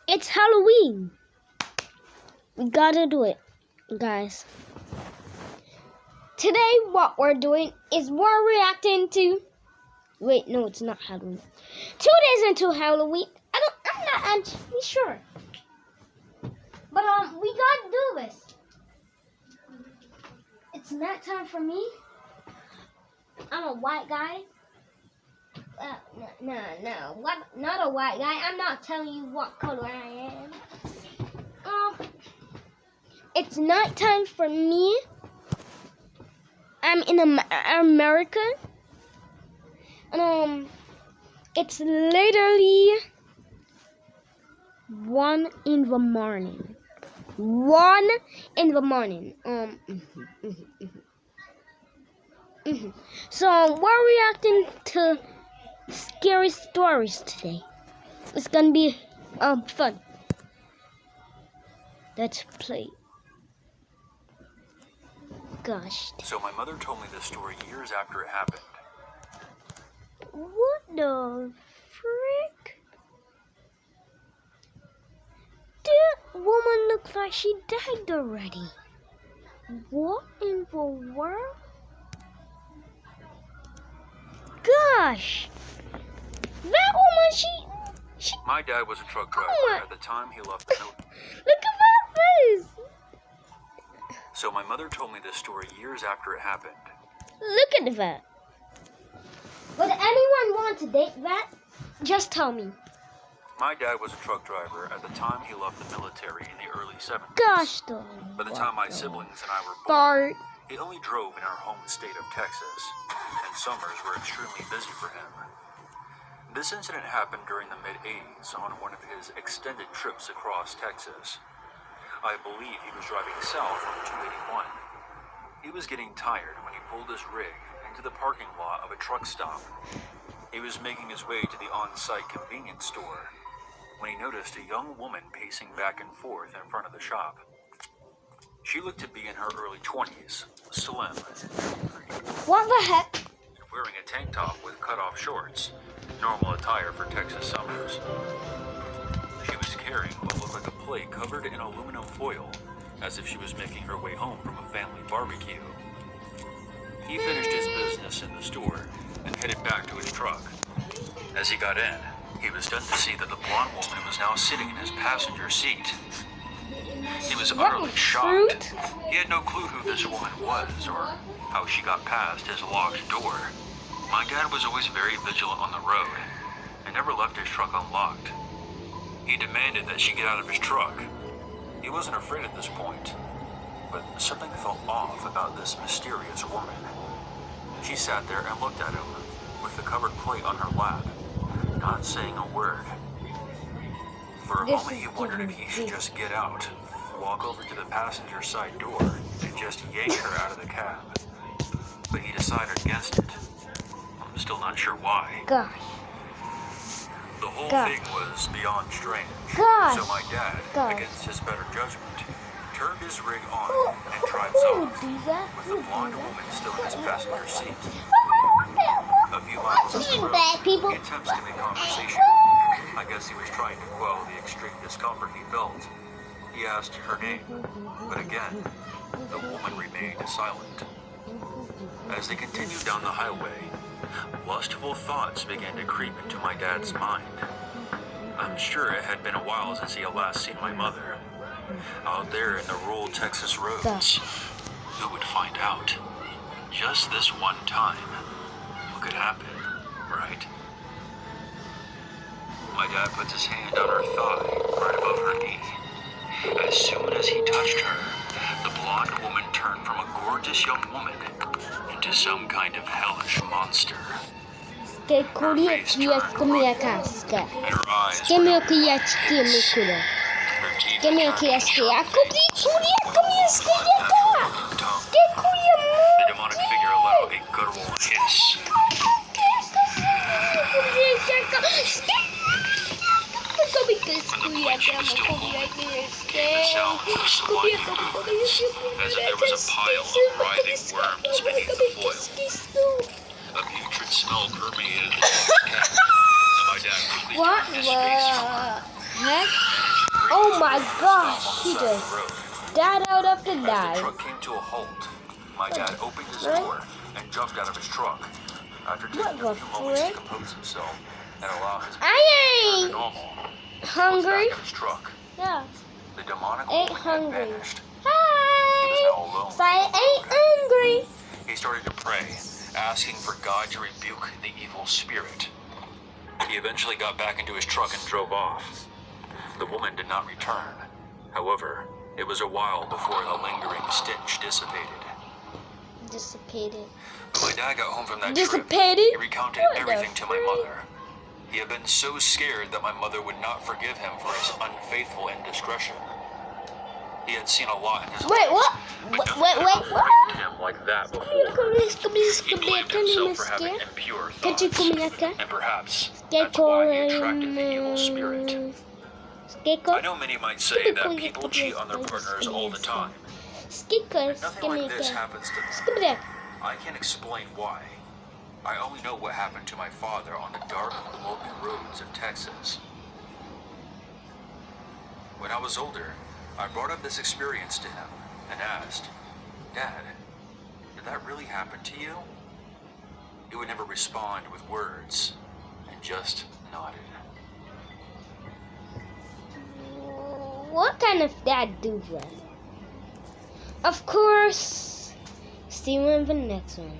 It's Halloween. We gotta do it, guys. Today, what we're doing is we're reacting to. Wait, no, it's not Halloween. 2 days into Halloween. I'm not actually sure. But we gotta do this. It's not time for me. I'm a white guy. No. What? Not a white guy. I'm not telling you what color I am. It's nighttime for me. I'm in America. And it's literally 1 in the morning. 1 in the morning. So we're reacting to scary stories today. It's gonna be fun. Let's play. Gosh. So my mother told me this story years after it happened. What the frick? That woman looks like she died already. What in the world? Gosh. That woman, she... My dad was a truck driver at the time he left the note. Look at that face. So my mother told me this story years after it happened. Look at that. Would anyone want to date that? Just tell me. My dad was a truck driver at the time he left the military in the early 70s. Gosh, though. By the time my siblings and I were born, Fart. he only drove in our home state of Texas, and summers were extremely busy for him. This incident happened during the mid-80s on one of his extended trips across Texas. I believe he was driving south on 281. He was getting tired when he pulled his rig into the parking lot of a truck stop. He was making his way to the on-site convenience store when he noticed a young woman pacing back and forth in front of the shop. She looked to be in her early 20s, slim, What the heck? wearing a tank top with cut-off shorts, normal attire for Texas summers. She was carrying what looked like a plate covered in aluminum foil, as if she was making her way home from a family barbecue. He finished his business in the store and headed back to his truck. As he got in, he was stunned to see that the blonde woman was now sitting in his passenger seat. He was utterly shocked. He had no clue who this woman was or how she got past his locked door. My dad was always very vigilant on the road and never left his truck unlocked. He demanded that she get out of his truck. He wasn't afraid at this point, but something felt off about this mysterious woman. She sat there and looked at him with the covered plate on her lap, not saying a word. For a moment he wondered if he should just get out, walk over to the passenger side door, and just yank her out of the cab. But he decided against it. I'm still not sure why. Gosh. The whole God. thing was beyond strange. Gosh. So my dad, Gosh. against his better judgment, turned his rig on Who, and tried who would off, do that? with Who the would blonde do that? woman still in his passenger seat. A few miles What's up the these road, bad people? he attempts to make conversation. I guess he was trying to quell the extreme discomfort he felt. He asked her name, but again, the woman remained silent. As they continued down the highway, lustful thoughts began to creep into my dad's mind. I'm sure it had been a while since he had last seen my mother. Out there in the rural Texas roads. Who would find out? Just this one time. What could happen, right? My dad puts his hand on her thigh, right above her knee. As soon as he touched her, the blonde woman turned from a gorgeous young woman into some kind of hellish monster. Que curia que comia casca. And her eyes Que were meu que ia te no culo. her teeth Que meu que ia turned te sharp a cobrir curia comia with esquerda. unnatural tongue. Que curia The demonic figure let out a guttural hiss. As if there was a pile of writhing worms beneath the foil. A putrid smell permeated the cabin, and my dad quickly What turned his the face from her. heck? Oh my gosh, he just died out of the As the dive. truck came to a halt, my dad opened his door and jumped out of his truck. After taking What a the few moments to frick? compose himself and allow his I to ain't normal, he was hungry. back in his truck. Yeah. The demonic Ain't woman hungry. had vanished. Hi. He was now alone. So I ain't hungry. He started to pray, asking for God to rebuke the evil spirit. He eventually got back into his truck and drove off. The woman did not return. However, it was a while before the lingering stench dissipated. Dissipated. When my dad got home from that trip, Dissipated? he recounted What the everything to my freak? mother. He had been so scared that my mother would not forgive him for his unfaithful indiscretion. He had seen a lot in his Wait, life, what? but Wait, nothing wait, ever what? frightened him like that before. He blamed himself for having Can't impure you thoughts, come in here? and perhaps that's why he attracted the evil spirit. I know many might say that people cheat on their partners all the time. Nothing like this happens to them. I can't explain why. I only know what happened to my father on the dark, lonely roads of Texas. When I was older, I brought up this experience to him and asked, "Dad, did that really happen to you?" He would never respond with words and just nodded. What kind of dad do that? Of course. See you in the next one.